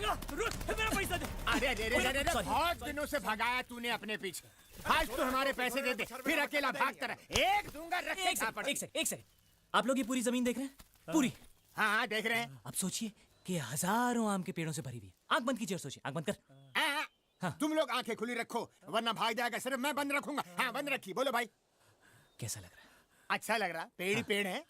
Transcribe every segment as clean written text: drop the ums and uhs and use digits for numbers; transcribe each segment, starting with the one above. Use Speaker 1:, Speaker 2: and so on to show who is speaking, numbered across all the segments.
Speaker 1: मेरा पैसा दे।
Speaker 2: अरे बहुत दिनों से भगाया तूने अपने पीछे, आज तू हमारे पैसे दे दे, फिर अकेला भागता रहे। एक दूंगा, रखे झापड़।
Speaker 1: एक सेकंड, आप लोग ये पूरी जमीन देख रहे हैं? पूरी?
Speaker 2: हाँ देख रहे हैं।
Speaker 1: अब सोचिए कि हजारों आम के पेड़ों से भरी हुई है। आंख बंद कीजिए और सोचिए, आंख बंद कर।
Speaker 2: हाँ। तुम लोग आंखें खुली रखो वरना भाग जाएगा, सिर्फ मैं बंद रखूंगा। हाँ बंद रखी। बोलो भाई,
Speaker 1: कैसा लग रहा है?
Speaker 2: अच्छा लग रहा। पेड़ ही पेड़ है।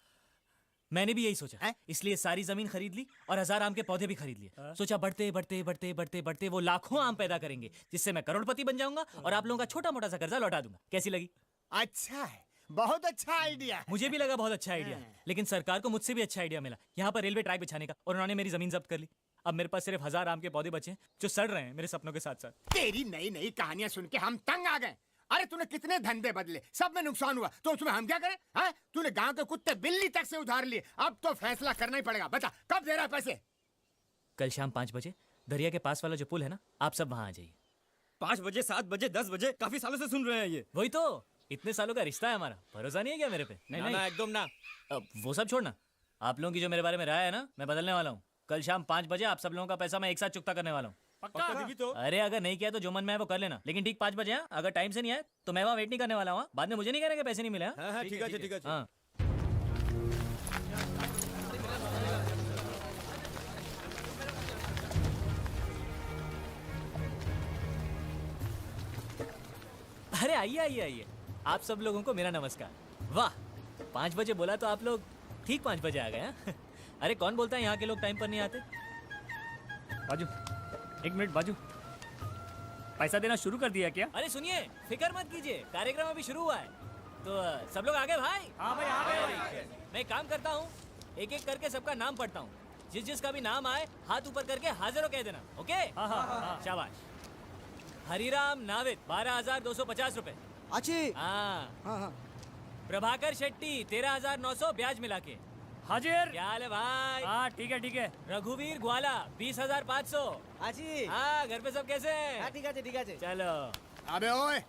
Speaker 1: मैंने भी यही सोचा, इसलिए सारी जमीन खरीद ली और 1000 आम के पौधे भी खरीद लिए। सोचा बढ़ते बढ़ते बढ़ते बढ़ते बढ़ते वो लाखों आम पैदा करेंगे, जिससे मैं करोड़पति बन जाऊंगा और आप लोगों का छोटा मोटा सा कर्जा लौटा दूंगा। कैसी लगी?
Speaker 2: अच्छा है, बहुत अच्छा आइडिया।
Speaker 1: मुझे भी लगा बहुत अच्छा आइडिया, लेकिन सरकार को मुझसे भी अच्छा आइडिया मिला यहाँ पर रेलवे ट्रैक बिछाने का, और उन्होंने मेरी जमीन जब्त कर ली। अब मेरे पास सिर्फ 1000 आम के पौधे बचे हैं जो सड़ रहे हैं मेरे सपनों के साथ साथ।
Speaker 2: तेरी नई नई कहानियां सुन के हम तंग आ गए। अरे तूने कितने धंधे बदले, सब में नुकसान हुआ, तो उसमें हम क्या करें? हाँ, तूने गांव के कुत्ते बिल्ली तक से उधार लिए, अब तो फैसला करना ही पड़ेगा। बता कब दे रहा है पैसे?
Speaker 1: कल शाम 5 बजे दरिया के पास वाला जो पुल है ना, आप सब वहां आ जाइए।
Speaker 3: 5 बजे, 7 बजे, 10 बजे, काफी सालों से सुन रहे हैं ये।
Speaker 1: वही तो, इतने सालों का रिश्ता है हमारा, भरोसा नहीं है क्या मेरे पे?
Speaker 3: नहीं ना, एकदम ना।
Speaker 1: अब वो सब छोड़ना, आप लोगों की जो मेरे बारे में राय है ना, मैं बदलने वाला हूँ। कल शाम 5 बजे आप सब लोगों का पैसा मैं एक साथ चुकता करने वाला हूँ।
Speaker 3: पक्का दीदी तो?
Speaker 1: अरे अगर नहीं किया तो जो मन में है वो कर लेना, लेकिन ठीक 5 बजे। अगर टाइम से नहीं आए तो मैं वहाँ वेट नहीं करने वाला हूँ। बाद में मुझे नहीं कहना कि पैसे नहीं मिले।
Speaker 3: हाँ, ठीक है, ठीक है।
Speaker 1: हाँ। अरे आइए आइए आइए, आप सब लोगों को मेरा नमस्कार। वाह, 5 बजे बोला तो आप लोग ठीक 5 बजे आ गए हैं। अरे कौन बोलता है यहाँ के लोग टाइम पर नहीं आते?
Speaker 4: बाजू, 1 मिनट बाजू, पैसा देना शुरू कर दिया क्या?
Speaker 1: अरे सुनिए, फिक्र मत कीजिए, कार्यक्रम अभी शुरू हुआ है, तो सब लोग आ गए भाई।
Speaker 4: हाँ भाई आ गए।
Speaker 1: मैं एक काम करता हूँ, एक एक करके सबका नाम पढ़ता हूँ, जिस जिसका भी नाम आए हाथ ऊपर करके हाजिर कह देना। ओके?
Speaker 4: हाँ।
Speaker 1: शाबाश। हरिराम नाविद 12,250 रुपए। हाँ। प्रभाकर शेट्टी 13,900 ब्याज मिला के।
Speaker 4: हाजिर।
Speaker 1: क्या हाल है भाई?
Speaker 4: हाँ ठीक है।
Speaker 1: रघुवीर ग्वाला 20,500। हाँ, घर पे सब कैसे हैं?
Speaker 5: ठीक है।
Speaker 1: चलो।
Speaker 2: अबे ओए,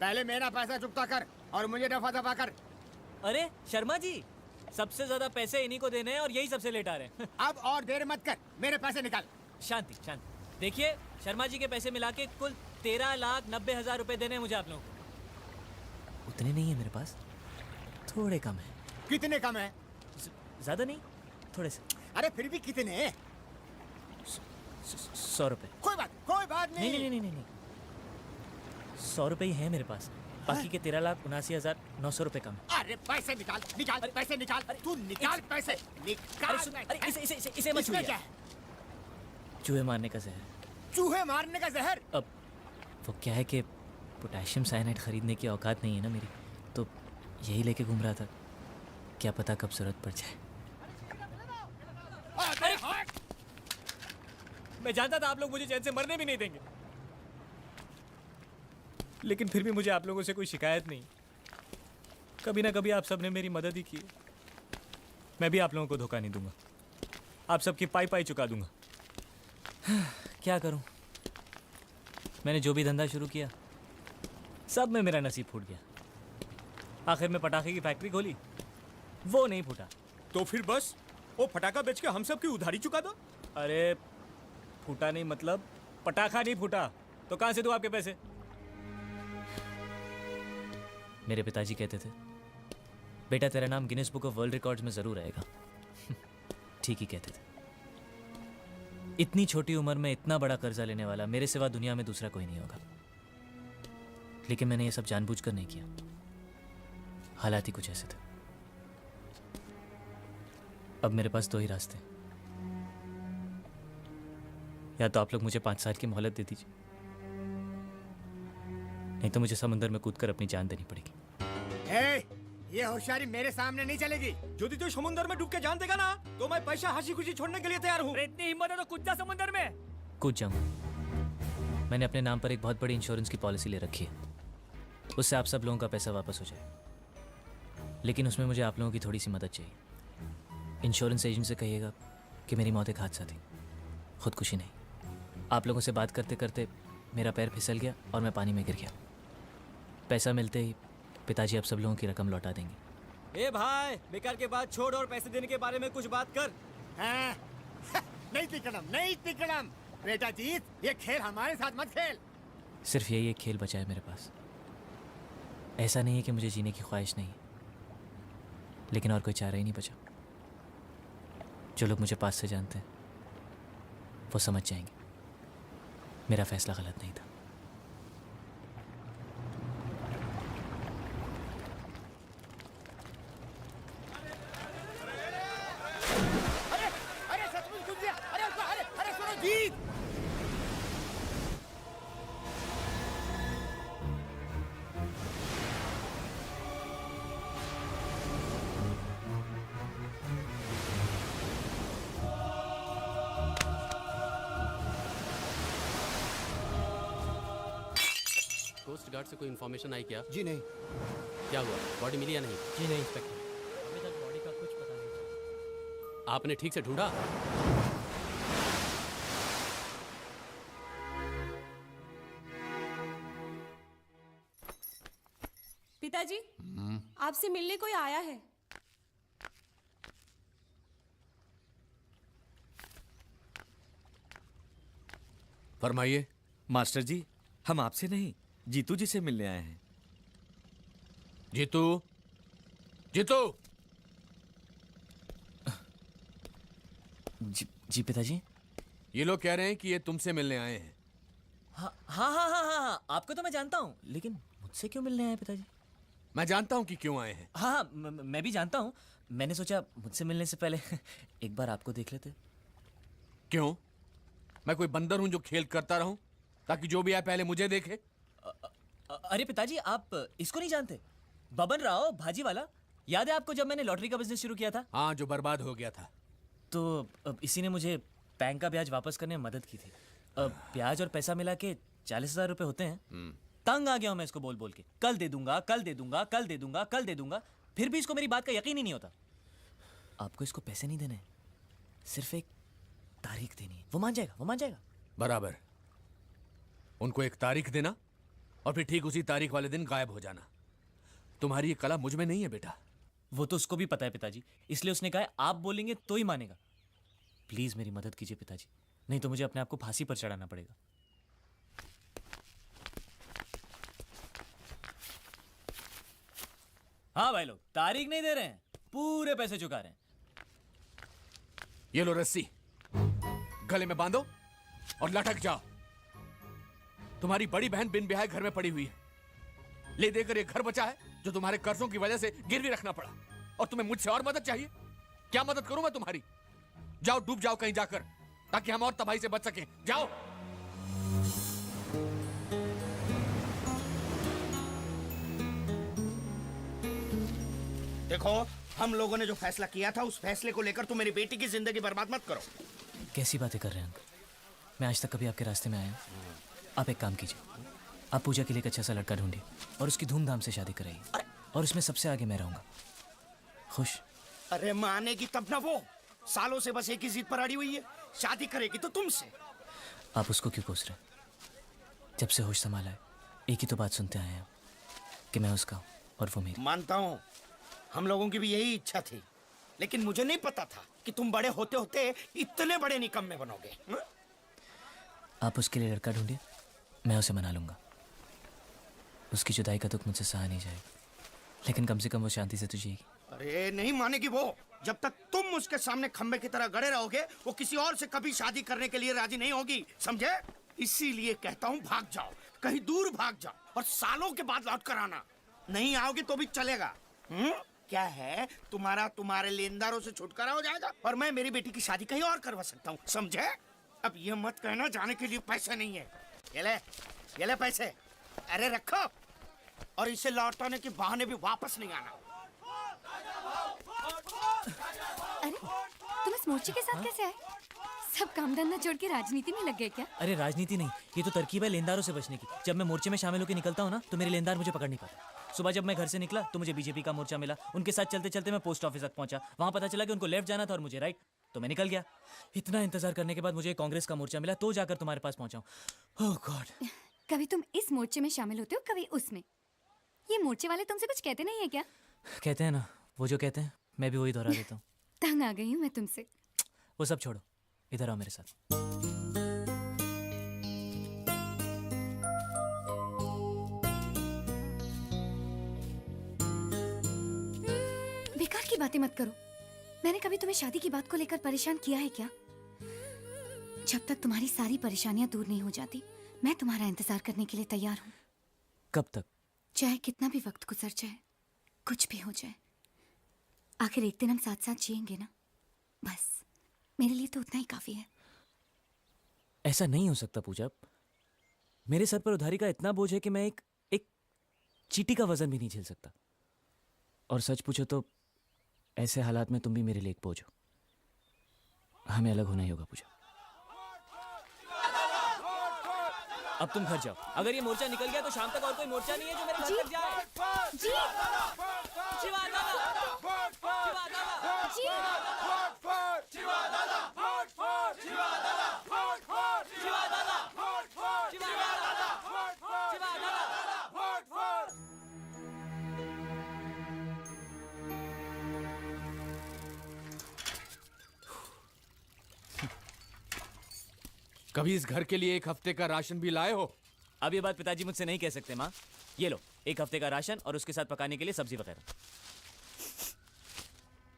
Speaker 2: पहले मेरा पैसा चुकता कर और मुझे दफा दफा कर।
Speaker 1: अरे शर्मा जी, सबसे ज्यादा पैसे इन्हीं को देने हैं और यही सबसे लेट आ रहे हैं।
Speaker 2: अब और देर मत कर, मेरे पैसे निकाल।
Speaker 1: शांति शांति। देखिए, शर्मा जी के पैसे मिला के कुल 13,90,000 रुपए देने हैं मुझे आप लोगों को। उतने नहीं है मेरे पास, थोड़े कम है।
Speaker 2: कितने कम है?
Speaker 1: ज्यादा नहीं, थोड़े से।
Speaker 2: अरे फिर भी कितने?
Speaker 1: 100 रुपए।
Speaker 2: कोई बात नहीं।
Speaker 1: नहीं, 100 रुपए ही है मेरे पास, बाकी के 13,79,900 रुपए कम है।
Speaker 2: अरे पैसे निकाल, पैसे निकाल। तू निकाल पैसे, निकाल।
Speaker 1: अरे इसे मत छूइए।
Speaker 2: क्या है?
Speaker 1: चूहे मारने का जहर।
Speaker 2: चूहे मारने का जहर?
Speaker 1: अब वो क्या है कि पोटेशियम साइनाइड खरीदने की औकात नहीं है ना मेरी, तो यही लेके घूम रहा था, क्या पता कब जरूरत पड़ जाए।
Speaker 2: अरे
Speaker 1: मैं जानता था आप लोग मुझे चैन से मरने भी नहीं देंगे, लेकिन फिर भी मुझे आप लोगों से कोई शिकायत नहीं। कभी ना कभी आप सब ने मेरी मदद ही की। मैं भी आप लोगों को धोखा नहीं दूंगा, आप सबकी पाई चुका दूंगा। क्या करूं, मैंने जो भी धंधा शुरू किया सब में मेरा नसीब फूट गया। आखिर में पटाखे की फैक्ट्री खोली, वो नहीं फूटा।
Speaker 3: तो फिर बस वो फटाका बेच के हम सब की उधारी चुका दो।
Speaker 1: अरे फूटा नहीं मतलब पटाखा नहीं फूटा, तो कहां से दूं आपके पैसे? मेरे पिताजी कहते थे, बेटा तेरा नाम Guinness book of world records में जरूर आएगा। ठीक ही कहते थे। इतनी छोटी उम्र में इतना बड़ा कर्जा लेने वाला मेरे सिवा दुनिया में दूसरा कोई नहीं होगा, लेकिन मैंने ये सब जानबूझकर नहीं किया। हालात ही कुछ ऐसे थे। अब मेरे पास 2 ही रास्ते, या तो आप लोग मुझे 5 साल की मोहलत दे दीजिए, नहीं तो मुझे समुद्र में कूदकर अपनी जान देनी पड़ेगी।
Speaker 2: ये होशियारी मेरे सामने नहीं चलेगी।
Speaker 3: यदि तो समुद्र में डूब के जान देगा ना, तो मैं पैसा हंसी खुशी छोड़ने के लिए तैयार हूँ।
Speaker 4: इतनी हिम्मत है तो कूद जा समुद्र में।
Speaker 1: कूद जाऊंगा। मैंने अपने नाम पर एक बहुत बड़ी इंश्योरेंस की पॉलिसी ले रखी है, उससे आप सब लोगों का पैसा वापस हो जाए, लेकिन उसमें मुझे आप लोगों की थोड़ी सी मदद चाहिए। इंश्योरेंस एजेंट से कहिएगा कि मेरी मौत एक हादसा थी, खुदकुशी नहीं। आप लोगों से बात करते करते मेरा पैर फिसल गया और मैं पानी में गिर गया। पैसा मिलते ही पिताजी आप सब लोगों की रकम लौटा देंगे।
Speaker 3: ए भाई, बेकार के बात छोड़ और पैसे देने के बारे में कुछ बात कर।
Speaker 2: हाँ? नहीं तिकड़म, बेटा जीत ये खेल हमारे साथ मत खेल।
Speaker 1: सिर्फ यही एक खेल बचा है मेरे पास। ऐसा नहीं है कि मुझे जीने की ख्वाहिश नहीं है, लेकिन और कोई चारा ही नहीं बचा। जो लोग मुझे पास से जानते हैं वो समझ जाएंगे मेरा फैसला गलत नहीं था।
Speaker 2: अरे अरे सचमुच घुस गया। अरे सुनो जीत।
Speaker 5: कोस्ट गार्ड से कोई इन्फॉर्मेशन आई क्या?
Speaker 3: जी नहीं।
Speaker 5: क्या हुआ, बॉडी मिली या नहीं?
Speaker 3: जी नहीं इंस्पेक्टर।
Speaker 4: अभी तक बॉडी का कुछ पता नहीं चला।
Speaker 5: आपने ठीक से ढूंढा?
Speaker 6: पिताजी, आपसे मिलने कोई आया है।
Speaker 7: फरमाइए।
Speaker 3: मास्टर जी, हम आपसे नहीं जीतू जी से मिलने आए हैं।
Speaker 7: जीतू, जीतू।
Speaker 1: जी पिताजी।
Speaker 7: ये लोग कह रहे हैं कि ये तुमसे मिलने आए हैं।
Speaker 1: हाँ हाँ हाँ हाँ हाँ, आपको तो मैं जानता हूँ, लेकिन मुझसे क्यों मिलने आए पिताजी?
Speaker 7: मैं जानता हूँ कि क्यों आए हैं।
Speaker 1: हाँ हाँ, मैं भी जानता हूँ। मैंने सोचा मुझसे मिलने से पहले एक बार आपको देख लेते।
Speaker 7: क्यों? मैं कोई बंदर हूं जो खेल करता रहूं ताकि जो भी आए पहले मुझे देखे?
Speaker 1: अरे पिताजी, आप इसको नहीं जानते? बबन राव भाजी वाला, याद है आपको जब मैंने लॉटरी का बिजनेस शुरू किया था?
Speaker 7: हाँ, जो बर्बाद हो गया था।
Speaker 1: तो अब इसी ने मुझे बैंक का ब्याज वापस करने में मदद की थी। अब ब्याज और पैसा मिला के 40,000 रुपए होते हैं। तंग आ गया हूं मैं इसको बोल बोल के, कल दे दूंगा, कल दे दूंगा, कल दे दूंगा, कल दे दूंगा। फिर भी इसको मेरी बात का यकीन ही नहीं होता। आपको इसको पैसे नहीं देने, सिर्फ एक तारीख देनी है, वो मान जाएगा, वो मान जाएगा।
Speaker 7: बराबर। उनको एक तारीख देना और फिर ठीक उसी तारीख वाले दिन गायब हो जाना। तुम्हारी ये कला मुझ में नहीं है बेटा।
Speaker 1: वो तो उसको भी पता है पिताजी, इसलिए उसने कहा है आप बोलेंगे तो ही मानेगा। प्लीज मेरी मदद कीजिए पिताजी, नहीं तो मुझे अपने आप को फांसी पर चढ़ाना पड़ेगा। हाँ भाई लोग, तारीख नहीं दे रहे हैं, पूरे पैसे चुका रहे हैं।
Speaker 7: ये लो रस्सी, गले में बांधो और लटक जाओ। तुम्हारी बड़ी बहन बिन ब्याह घर में पड़ी हुई है। ले देकर ये घर बचा है जो तुम्हारे कर्जों की वजह से गिरवी रखना पड़ा। और तुम्हें मुझसे और मदद चाहिए? क्या मदद करूं मैं तुम्हारी? जाओ, डूब जाओ कहीं जाकर, ताकि हम और तबाही से बच सकें। जाओ।
Speaker 2: देखो, हम लोगों ने जो फैसला किया था उस फैसले को लेकर तुम मेरी बेटी की जिंदगी बर्बाद मत करो।
Speaker 1: कैसी बातें कर रहे हैं अंकल? मैं आज तक कभी आपके रास्ते में आया हूं? आप एक काम कीजिए, आप पूजा के लिए एक अच्छा सा लड़का ढूंढिए और उसकी धूमधाम से शादी कराइए, और उसमें सबसे आगे मैं रहूंगा। खुश?
Speaker 2: अरे मानेगी तब ना वो, सालों से बस एक ही जिद पर अड़ी हुई है, शादी करेगी तो तुमसे।
Speaker 1: आप उसको क्यों पूछ रहे हैं? जब से होश संभाला है एक ही तो बात सुनते आए हैं कि मैं उसका हूं और वो मेरी।
Speaker 2: मानता हूँ, हम लोगों की भी यही इच्छा थी, लेकिन मुझे नहीं पता था कि तुम बड़े होते होते इतने बड़े निकम्मे बनोगे।
Speaker 1: आप उसके लिए लड़का ढूंढिए, मैं उसे मना लूंगा। उसकी जुदाई का दुख मुझसे सहा नहीं जाएगा, लेकिन कम से कम वो शांति से तो जिएगी।
Speaker 2: अरे नहीं मानेगी वो। जब तक तुम उसके सामने खंबे की तरह गड़े रहोगे, वो किसी और से कभी शादी करने के लिए राजी नहीं होगी, समझे? इसीलिए कहता हूँ भाग जाओ, कहीं दूर भाग जाओ और सालों के बाद लौट कर आना। नहीं आओगे तो भी चलेगा। क्या है, तुम्हारे लेनदारों से छुटकारा हो जाएगा और मैं मेरी बेटी की शादी कहीं और करवा सकता हूँ, समझे? अब ये मत कहना जाने के लिए पैसे नहीं है। ये ले पैसे। अरे रखो, और इसे लौटाने के बहाने भी वापस नहीं आना।
Speaker 8: अरे तुम इस मोर्चे के साथ कैसे आए? सब काम धंधा छोड़ के राजनीति में लग गए क्या?
Speaker 1: अरे राजनीति नहीं, ये तो तरकीब है लेनदारों से बचने की। जब मैं मोर्चे में शामिल होकर निकलता हूँ ना, तो मेरे लेनदार मुझे पकड़ नहीं पाते। सुबह जब मैं घर से निकला तो मुझे बीजेपी का मोर्चा मिला, उनके साथ चलते चलते मैं पोस्ट ऑफिस तक पहुंचा। वहां पता चला कि उनको लेफ्ट जाना था और मुझे राइट, तो मैं निकल गया। इतना इंतजार करने के बाद मुझे कांग्रेस का मोर्चा मिला, तो जाकर तुम्हारे पास पहुंचा हूं। ओह गॉड।
Speaker 8: कभी तुम इस मोर्चे में शामिल होते हो, कभी उसमें। ये मोर्चे वाले तुमसे कुछ कहते नहीं है क्या?
Speaker 1: कहते हैं ना, वो जो कहते हैं मैं भी वही दोहरा देता हूँ।
Speaker 8: तंग आ गई हूँ मैं तुमसे।
Speaker 1: वो सब छोड़ो, इधर आओ मेरे साथ।
Speaker 8: की बातें मत करो। मैंने कभी तुम्हें शादी की बात को लेकर परेशान किया है क्या? जब तक तुम्हारी सारी परेशानियां दूर नहीं हो जाती, मैं तुम्हारा इंतजार करने के लिए तैयार हूँ।
Speaker 1: कब तक?
Speaker 8: चाहे कितना भी वक्त गुजर जाए, कुछ भी हो जाए, आखिर एक दिन हम साथ साथ जिएंगे ना। बस मेरे लिए तो उतना ही काफी है।
Speaker 1: ऐसा नहीं हो सकता पूजा। मेरे सर पर उधारी का इतना बोझ है कि मैं एक एक चींटी का वजन भी नहीं झेल सकता। और सच पूछो तो ऐसे हालात में तुम भी मेरे लिए एक बोझ हो। हमें अलग होना ही होगा पूजा। अब तुम घर जाओ। अगर ये मोर्चा निकल गया तो शाम तक और कोई मोर्चा नहीं है जो मेरे घर तक जाए।
Speaker 8: जी
Speaker 1: शिवा दादा!
Speaker 8: जी
Speaker 7: कभी इस घर के लिए एक हफ्ते का राशन भी लाए हो?
Speaker 1: अब ये बात पिताजी मुझसे नहीं कह सकते माँ। ये लो, एक हफ्ते का राशन और उसके साथ पकाने के लिए सब्जी वगैरह।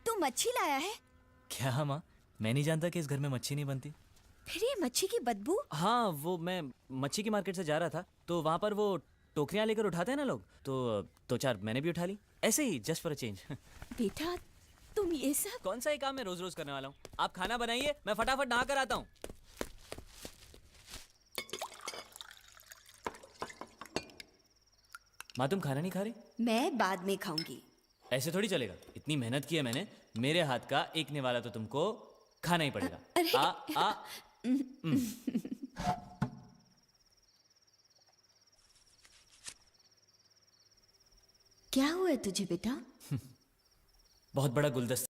Speaker 8: तू मच्छी लाया है?
Speaker 1: क्या माँ, मैं नहीं जानता कि इस घर में मच्छी नहीं बनती।
Speaker 8: फिर ये मच्छी की बदबू?
Speaker 1: हाँ, वो मैं मच्छी की मार्केट से जा रहा था तो वहाँ पर वो टोकरियाँ लेकर उठाते हैं ना लोग, तो दो चार मैंने भी उठा ली, ऐसे ही जस्ट फॉर अ चेंज।
Speaker 8: बेटा तुम ये सब?
Speaker 1: कौन सा ये काम मैं रोज रोज करने वाला हूँ? आप खाना बनाइए, मैं फटाफट नहा कर आता हूँ। माँ तुम खाना नहीं खा रही?
Speaker 6: मैं बाद में खाऊंगी।
Speaker 1: ऐसे थोड़ी चलेगा। इतनी मेहनत की है मैंने, मेरे हाथ का एक निवाला तो तुमको खाना ही पड़ेगा। आ
Speaker 6: क्या हुआ तुझे बेटा?
Speaker 1: बहुत बड़ा गुलदस्ता